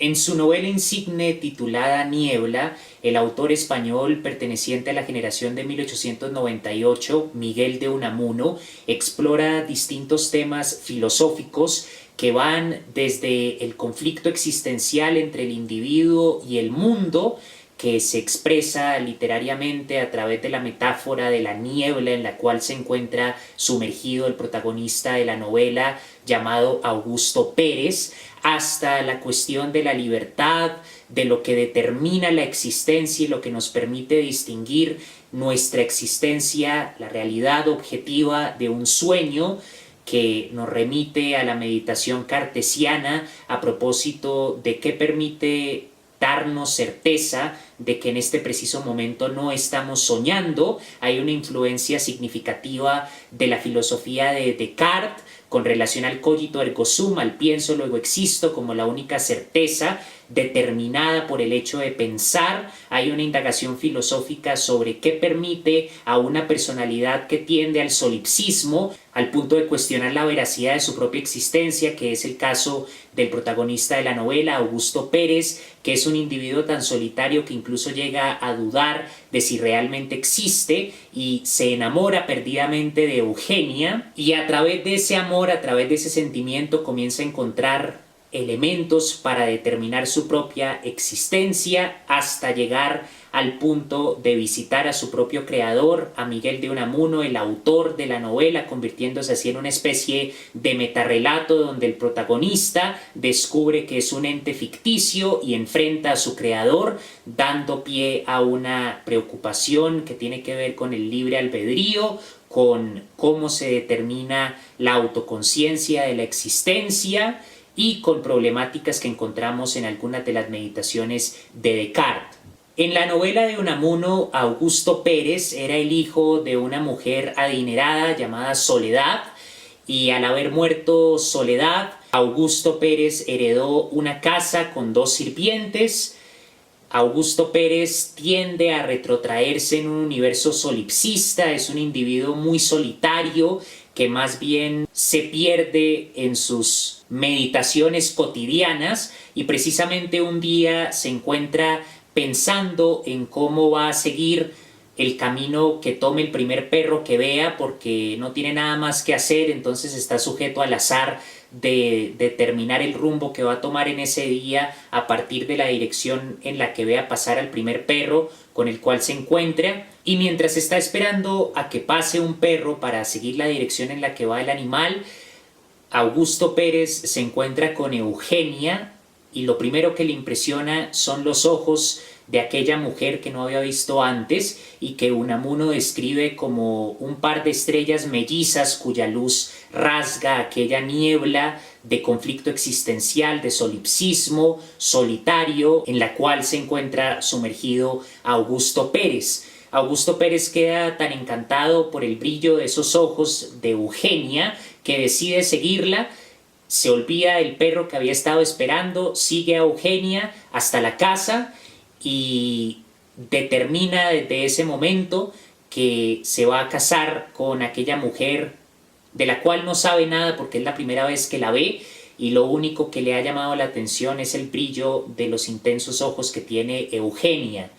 En su novela insigne titulada Niebla, el autor español perteneciente a la generación de 1898, Miguel de Unamuno, explora distintos temas filosóficos que van desde el conflicto existencial entre el individuo y el mundo, que se expresa literariamente a través de la metáfora de la niebla en la cual se encuentra sumergido el protagonista de la novela, llamado Augusto Pérez, hasta la cuestión de la libertad, de lo que determina la existencia y lo que nos permite distinguir nuestra existencia, la realidad objetiva de un sueño, que nos remite a la meditación cartesiana a propósito de qué permite darnos certeza de que en este preciso momento no estamos soñando. Hay una influencia significativa de la filosofía de Descartes con relación al cogito ergo sum, al pienso luego existo, como la única certeza determinada por el hecho de pensar. Hay una indagación filosófica sobre qué permite a una personalidad que tiende al solipsismo, al punto de cuestionar la veracidad de su propia existencia, que es el caso del protagonista de la novela, Augusto Pérez, que es un individuo tan solitario que incluso llega a dudar de si realmente existe y se enamora perdidamente de Eugenia, y a través de ese amor, a través de ese sentimiento, comienza a encontrar elementos para determinar su propia existencia, hasta llegar al punto de visitar a su propio creador, a Miguel de Unamuno, el autor de la novela, convirtiéndose así en una especie de metarrelato donde el protagonista descubre que es un ente ficticio y enfrenta a su creador, dando pie a una preocupación que tiene que ver con el libre albedrío, con cómo se determina la autoconciencia de la existencia y con problemáticas que encontramos en algunas de las meditaciones de Descartes. En la novela de Unamuno, Augusto Pérez era el hijo de una mujer adinerada llamada Soledad, y al haber muerto Soledad, Augusto Pérez heredó una casa con 2 sirvientes. Augusto Pérez tiende a retrotraerse en un universo solipsista, es un individuo muy solitario que más bien se pierde en sus meditaciones cotidianas, y precisamente un día se encuentra pensando en cómo va a seguir el camino que tome el primer perro que vea, porque no tiene nada más que hacer, entonces está sujeto al azar de determinar el rumbo que va a tomar en ese día a partir de la dirección en la que vea pasar al primer perro con el cual se encuentra. Y mientras está esperando a que pase un perro para seguir la dirección en la que va el animal, Augusto Pérez se encuentra con Eugenia, y lo primero que le impresiona son los ojos de aquella mujer que no había visto antes y que Unamuno describe como un par de estrellas mellizas cuya luz rasga aquella niebla de conflicto existencial, de solipsismo solitario en la cual se encuentra sumergido Augusto Pérez. Augusto Pérez queda tan encantado por el brillo de esos ojos de Eugenia que decide seguirla. Se olvida del perro que había estado esperando, sigue a Eugenia hasta la casa y determina desde ese momento que se va a casar con aquella mujer de la cual no sabe nada porque es la primera vez que la ve, y lo único que le ha llamado la atención es el brillo de los intensos ojos que tiene Eugenia.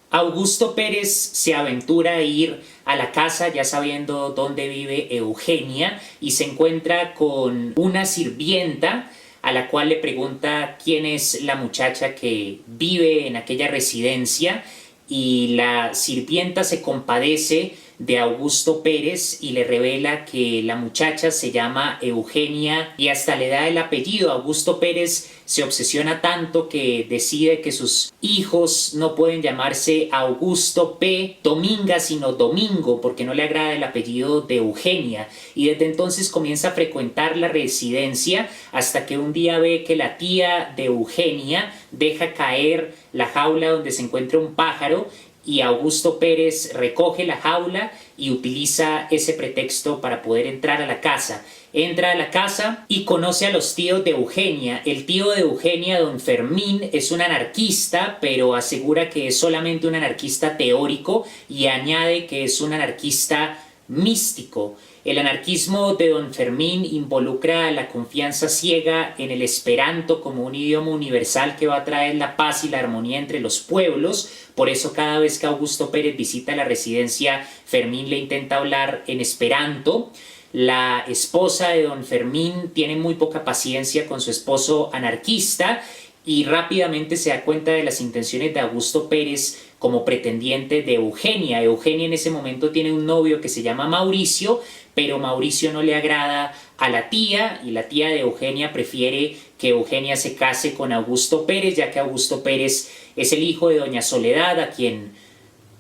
Augusto Pérez se aventura a ir a la casa ya sabiendo dónde vive Eugenia, y se encuentra con una sirvienta a la cual le pregunta quién es la muchacha que vive en aquella residencia, y la sirvienta se compadece de Augusto Pérez y le revela que la muchacha se llama Eugenia y hasta le da el apellido. Augusto Pérez se obsesiona tanto que decide que sus hijos no pueden llamarse Augusto P. Dominga, sino Domingo, porque no le agrada el apellido de Eugenia, y desde entonces comienza a frecuentar la residencia hasta que un día ve que la tía de Eugenia deja caer la jaula donde se encuentra un pájaro, y Augusto Pérez recoge la jaula y utiliza ese pretexto para poder entrar a la casa. Entra a la casa y conoce a los tíos de Eugenia. El tío de Eugenia, don Fermín, es un anarquista, pero asegura que es solamente un anarquista teórico, y añade que es un anarquista místico. El anarquismo de don Fermín involucra la confianza ciega en el esperanto como un idioma universal que va a traer la paz y la armonía entre los pueblos. Por eso cada vez que Augusto Pérez visita la residencia, Fermín le intenta hablar en esperanto. La esposa de don Fermín tiene muy poca paciencia con su esposo anarquista y rápidamente se da cuenta de las intenciones de Augusto Pérez como pretendiente de Eugenia. Eugenia en ese momento tiene un novio que se llama Mauricio, pero Mauricio no le agrada a la tía y la tía de Eugenia prefiere que Eugenia se case con Augusto Pérez, ya que Augusto Pérez es el hijo de doña Soledad, a quien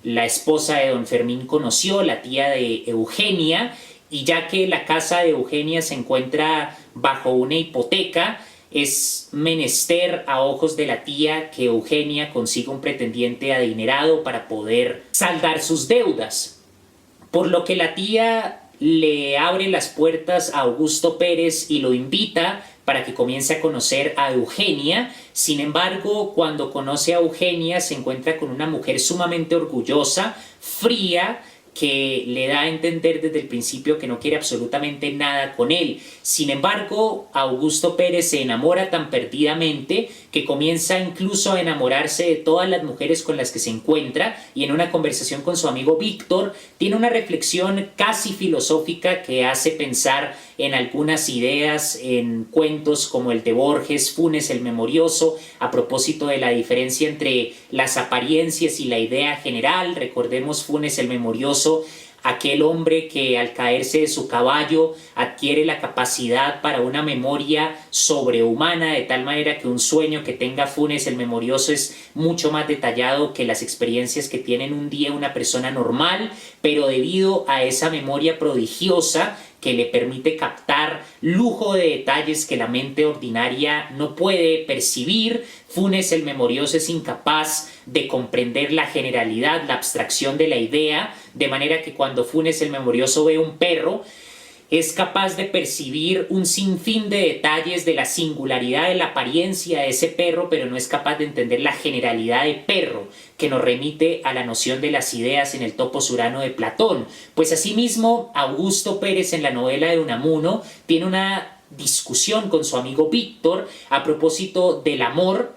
la esposa de don Fermín conoció, la tía de Eugenia, y ya que la casa de Eugenia se encuentra bajo una hipoteca, es menester a ojos de la tía que Eugenia consiga un pretendiente adinerado para poder saldar sus deudas. Por lo que la tía le abre las puertas a Augusto Pérez y lo invita para que comience a conocer a Eugenia. Sin embargo, cuando conoce a Eugenia se encuentra con una mujer sumamente orgullosa, fría, que le da a entender desde el principio que no quiere absolutamente nada con él. Sin embargo, Augusto Pérez se enamora tan perdidamente que comienza incluso a enamorarse de todas las mujeres con las que se encuentra, y en una conversación con su amigo Víctor tiene una reflexión casi filosófica que hace pensar en algunas ideas en cuentos como el de Borges, Funes el Memorioso, a propósito de la diferencia entre las apariencias y la idea general. Recordemos Funes el Memorioso, aquel hombre que al caerse de su caballo adquiere la capacidad para una memoria sobrehumana, de tal manera que un sueño que tenga Funes el Memorioso es mucho más detallado que las experiencias que tiene en un día una persona normal, pero debido a esa memoria prodigiosa que le permite captar lujo de detalles que la mente ordinaria no puede percibir, Funes el Memorioso es incapaz de comprender la generalidad, la abstracción de la idea, de manera que cuando Funes el Memorioso ve un perro, es capaz de percibir un sinfín de detalles de la singularidad de la apariencia de ese perro, pero no es capaz de entender la generalidad de perro, que nos remite a la noción de las ideas en el Topos Urano de Platón. Pues asimismo, Augusto Pérez en la novela de Unamuno tiene una discusión con su amigo Víctor a propósito del amor.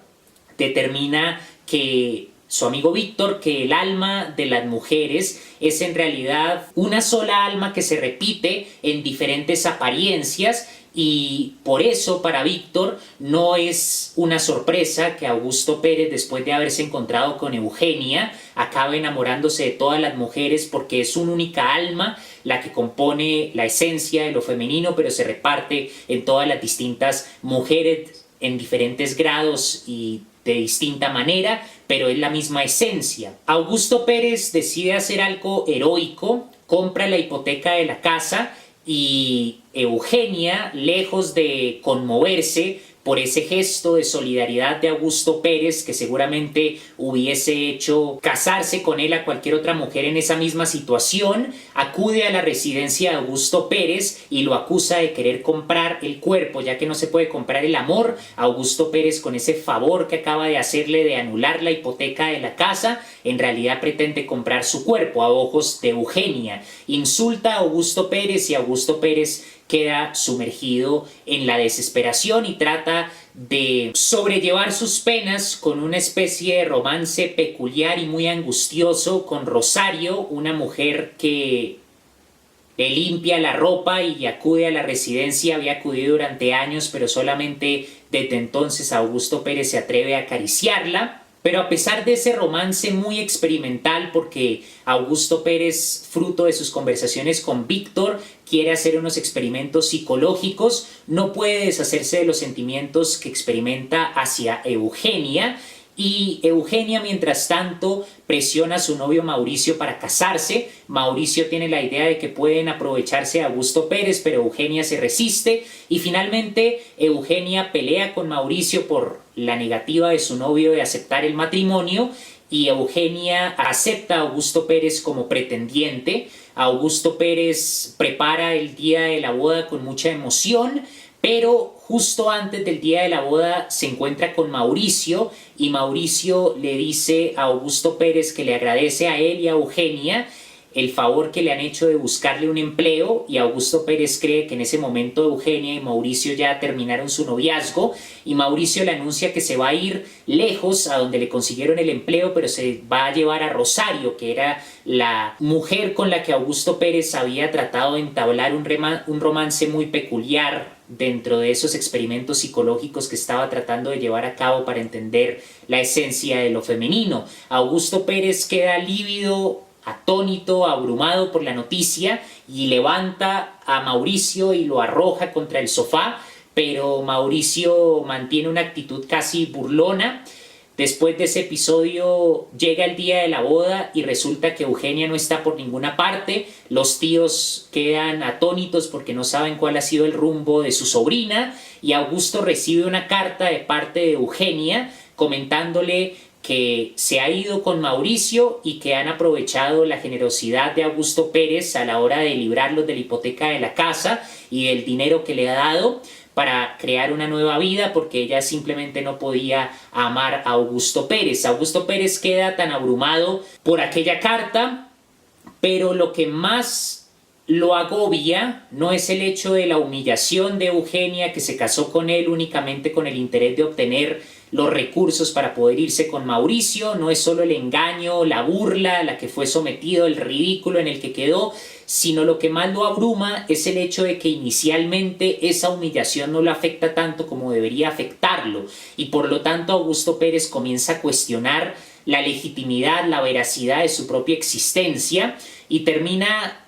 Determina que su amigo Víctor, que el alma de las mujeres es en realidad una sola alma que se repite en diferentes apariencias, y por eso para Víctor no es una sorpresa que Augusto Pérez, después de haberse encontrado con Eugenia, acabe enamorándose de todas las mujeres, porque es una única alma la que compone la esencia de lo femenino, pero se reparte en todas las distintas mujeres en diferentes grados y de distinta manera, pero es la misma esencia. Augusto Pérez decide hacer algo heroico, compra la hipoteca de la casa, y Eugenia, lejos de conmoverse por ese gesto de solidaridad de Augusto Pérez, que seguramente hubiese hecho casarse con él a cualquier otra mujer en esa misma situación, acude a la residencia de Augusto Pérez y lo acusa de querer comprar el cuerpo, ya que no se puede comprar el amor. Augusto Pérez, con ese favor que acaba de hacerle de anular la hipoteca de la casa, en realidad pretende comprar su cuerpo a ojos de Eugenia. Insulta a Augusto Pérez y Augusto Pérez queda sumergido en la desesperación y trata de sobrellevar sus penas con una especie de romance peculiar y muy angustioso con Rosario, una mujer que le limpia la ropa y acude a la residencia. Había acudido durante años, pero solamente desde entonces Augusto Pérez se atreve a acariciarla. Pero a pesar de ese romance muy experimental, porque Augusto Pérez, fruto de sus conversaciones con Víctor, quiere hacer unos experimentos psicológicos, no puede deshacerse de los sentimientos que experimenta hacia Eugenia, y Eugenia, mientras tanto, presiona a su novio Mauricio para casarse. Mauricio tiene la idea de que pueden aprovecharse de Augusto Pérez, pero Eugenia se resiste, y finalmente Eugenia pelea con Mauricio por la negativa de su novio de aceptar el matrimonio, y Eugenia acepta a Augusto Pérez como pretendiente. Augusto Pérez prepara el día de la boda con mucha emoción, pero justo antes del día de la boda se encuentra con Mauricio, y Mauricio le dice a Augusto Pérez que le agradece a él y a Eugenia el favor que le han hecho de buscarle un empleo, y Augusto Pérez cree que en ese momento Eugenia y Mauricio ya terminaron su noviazgo, y Mauricio le anuncia que se va a ir lejos a donde le consiguieron el empleo, pero se va a llevar a Rosario, que era la mujer con la que Augusto Pérez había tratado de entablar un romance muy peculiar dentro de esos experimentos psicológicos que estaba tratando de llevar a cabo para entender la esencia de lo femenino. Augusto Pérez queda lívido, atónito, abrumado por la noticia, y levanta a Mauricio y lo arroja contra el sofá, pero Mauricio mantiene una actitud casi burlona. Después de ese episodio llega el día de la boda y resulta que Eugenia no está por ninguna parte. Los tíos quedan atónitos porque no saben cuál ha sido el rumbo de su sobrina, y Augusto recibe una carta de parte de Eugenia comentándole que se ha ido con Mauricio y que han aprovechado la generosidad de Augusto Pérez a la hora de librarlos de la hipoteca de la casa y del dinero que le ha dado para crear una nueva vida, porque ella simplemente no podía amar a Augusto Pérez. Augusto Pérez queda tan abrumado por aquella carta, pero lo que más lo agobia no es el hecho de la humillación de Eugenia, que se casó con él únicamente con el interés de obtener los recursos para poder irse con Mauricio. No es solo el engaño, la burla a la que fue sometido, el ridículo en el que quedó, sino lo que más lo abruma es el hecho de que inicialmente esa humillación no lo afecta tanto como debería afectarlo, y por lo tanto Augusto Pérez comienza a cuestionar la legitimidad, la veracidad de su propia existencia, y termina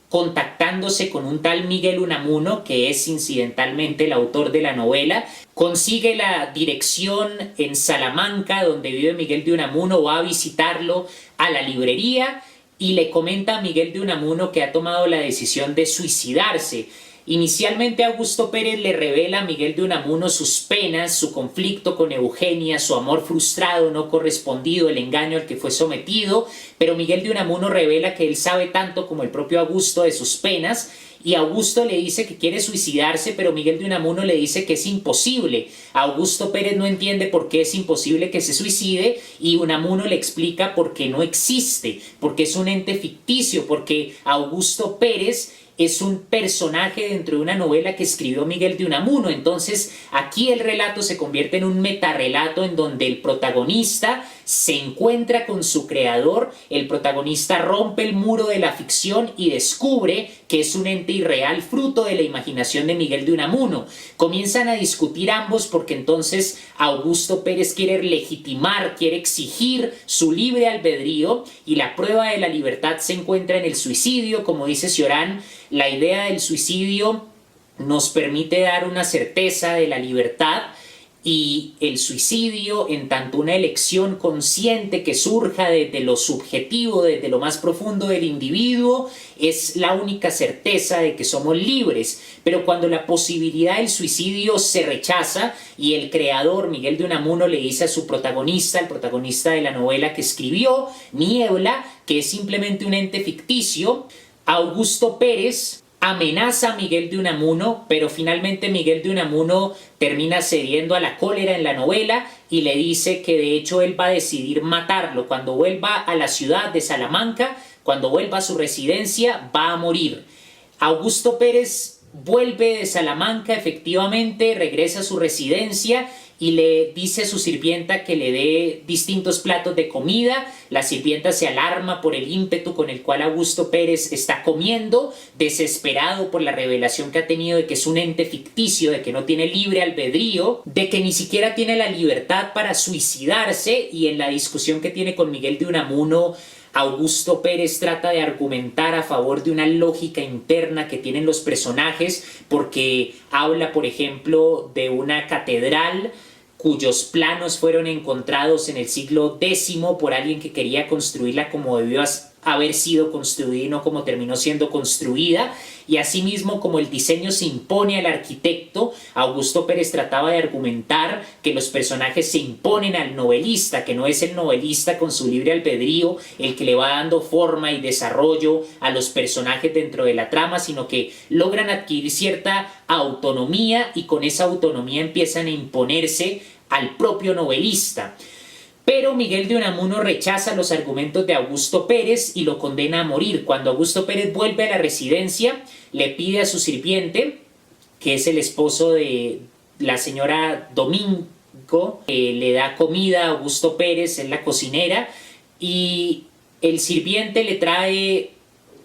contactándose con un tal Miguel Unamuno, que es incidentalmente el autor de la novela. Consigue la dirección en Salamanca donde vive Miguel de Unamuno, va a visitarlo a la librería y le comenta a Miguel de Unamuno que ha tomado la decisión de suicidarse. Inicialmente Augusto Pérez le revela a Miguel de Unamuno sus penas, su conflicto con Eugenia, su amor frustrado, no correspondido, el engaño al que fue sometido, pero Miguel de Unamuno revela que él sabe tanto como el propio Augusto de sus penas, y Augusto le dice que quiere suicidarse, pero Miguel de Unamuno le dice que es imposible. Augusto Pérez no entiende por qué es imposible que se suicide, y Unamuno le explica por qué no existe, porque es un ente ficticio, porque Augusto Pérez es un personaje dentro de una novela que escribió Miguel de Unamuno. Entonces aquí el relato se convierte en un metarrelato en donde el protagonista se encuentra con su creador, el protagonista rompe el muro de la ficción y descubre que es un ente irreal fruto de la imaginación de Miguel de Unamuno. Comienzan a discutir ambos porque entonces Augusto Pérez quiere legitimar, quiere exigir su libre albedrío, y la prueba de la libertad se encuentra en el suicidio. Como dice Cioran, la idea del suicidio nos permite dar una certeza de la libertad, y el suicidio, en tanto una elección consciente que surja desde lo subjetivo, desde lo más profundo del individuo, es la única certeza de que somos libres. Pero cuando la posibilidad del suicidio se rechaza y el creador, Miguel de Unamuno, le dice a su protagonista, el protagonista de la novela que escribió, Niebla, que es simplemente un ente ficticio, Augusto Pérez amenaza a Miguel de Unamuno, pero finalmente Miguel de Unamuno termina cediendo a la cólera en la novela y le dice que de hecho él va a decidir matarlo. Cuando vuelva a la ciudad de Salamanca, cuando vuelva a su residencia, va a morir. Augusto Pérez vuelve de Salamanca, efectivamente, regresa a su residencia y le dice a su sirvienta que le dé distintos platos de comida. La sirvienta se alarma por el ímpetu con el cual Augusto Pérez está comiendo, desesperado por la revelación que ha tenido de que es un ente ficticio, de que no tiene libre albedrío, de que ni siquiera tiene la libertad para suicidarse. Y en la discusión que tiene con Miguel de Unamuno, Augusto Pérez trata de argumentar a favor de una lógica interna que tienen los personajes, porque habla, por ejemplo, de una catedral cuyos planos fueron encontrados en el siglo X por alguien que quería construirla como debió haber sido construida y no como terminó siendo construida. Y asimismo, como el diseño se impone al arquitecto, Augusto Pérez trataba de argumentar que los personajes se imponen al novelista, que no es el novelista con su libre albedrío el que le va dando forma y desarrollo a los personajes dentro de la trama, sino que logran adquirir cierta autonomía y con esa autonomía empiezan a imponerse al propio novelista. Pero Miguel de Unamuno rechaza los argumentos de Augusto Pérez y lo condena a morir. Cuando Augusto Pérez vuelve a la residencia, le pide a su sirviente, que es el esposo de la señora Domingo, le da comida a Augusto Pérez, es la cocinera, y el sirviente le trae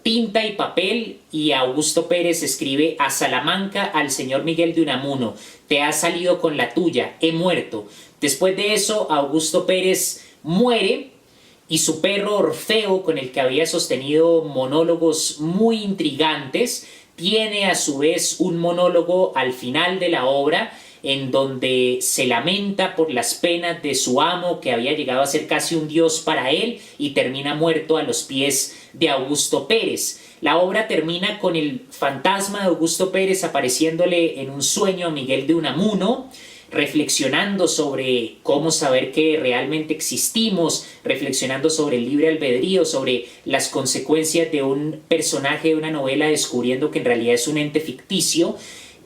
tinta y papel y Augusto Pérez escribe: a Salamanca al señor Miguel de Unamuno, te has salido con la tuya, he muerto. Después de eso, Augusto Pérez muere y su perro Orfeo, con el que había sostenido monólogos muy intrigantes, tiene a su vez un monólogo al final de la obra en donde se lamenta por las penas de su amo, que había llegado a ser casi un dios para él, y termina muerto a los pies de Augusto Pérez. La obra termina con el fantasma de Augusto Pérez apareciéndole en un sueño a Miguel de Unamuno, reflexionando sobre cómo saber que realmente existimos, reflexionando sobre el libre albedrío, sobre las consecuencias de un personaje de una novela descubriendo que en realidad es un ente ficticio,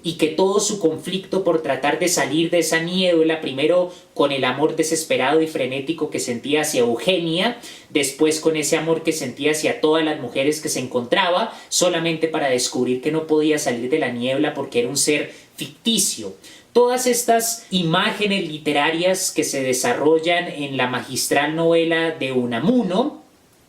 y que todo su conflicto por tratar de salir de esa niebla, primero con el amor desesperado y frenético que sentía hacia Eugenia, después con ese amor que sentía hacia todas las mujeres que se encontraba, solamente para descubrir que no podía salir de la niebla porque era un ser ficticio. Todas estas imágenes literarias que se desarrollan en la magistral novela de Unamuno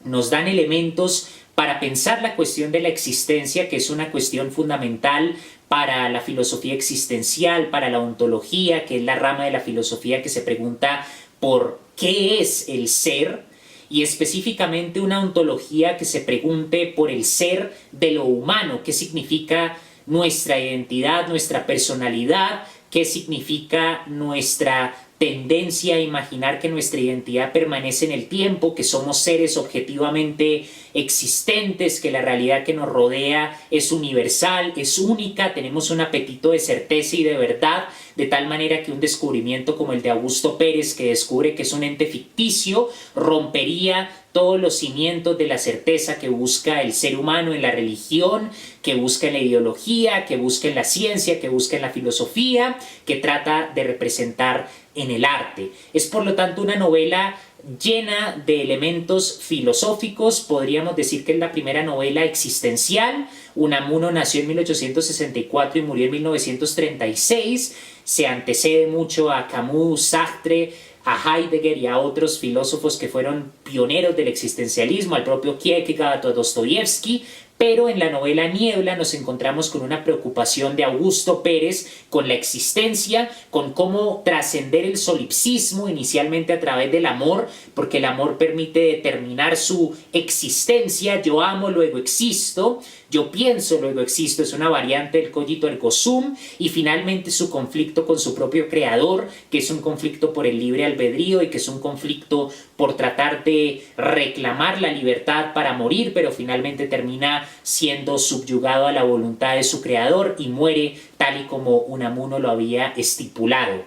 nos dan elementos para pensar la cuestión de la existencia, que es una cuestión fundamental para la filosofía existencial, para la ontología, que es la rama de la filosofía que se pregunta por qué es el ser, y específicamente una ontología que se pregunte por el ser de lo humano, qué significa nuestra identidad, nuestra personalidad, qué significa nuestra tendencia a imaginar que nuestra identidad permanece en el tiempo, que somos seres objetivamente existentes, que la realidad que nos rodea es universal, es única, tenemos un apetito de certeza y de verdad, de tal manera que un descubrimiento como el de Augusto Pérez, que descubre que es un ente ficticio, rompería todos los cimientos de la certeza que busca el ser humano en la religión, que busca en la ideología, que busca en la ciencia, que busca en la filosofía, que trata de representar en el arte. Es por lo tanto una novela llena de elementos filosóficos, podríamos decir que es la primera novela existencial. Unamuno nació en 1864 y murió en 1936, se antecede mucho a Camus, Sartre, a Heidegger y a otros filósofos que fueron pioneros del existencialismo, al propio Kierkegaard, a Dostoyevsky, pero en la novela Niebla nos encontramos con una preocupación de Augusto Pérez con la existencia, con cómo trascender el solipsismo inicialmente a través del amor, porque el amor permite determinar su existencia. Yo amo, luego existo. Yo pienso, luego existo, es una variante del cogito ergo sum, y finalmente su conflicto con su propio creador, que es un conflicto por el libre albedrío y que es un conflicto por tratar de reclamar la libertad para morir, pero finalmente termina siendo subyugado a la voluntad de su creador y muere tal y como Unamuno lo había estipulado.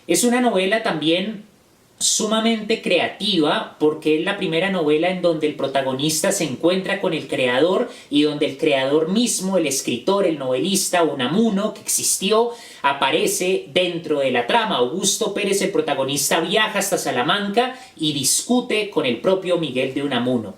Es una novela también sumamente creativa porque es la primera novela en donde el protagonista se encuentra con el creador y donde el creador mismo, el escritor, el novelista Unamuno, que existió, aparece dentro de la trama. Augusto Pérez, el protagonista, viaja hasta Salamanca y discute con el propio Miguel de Unamuno.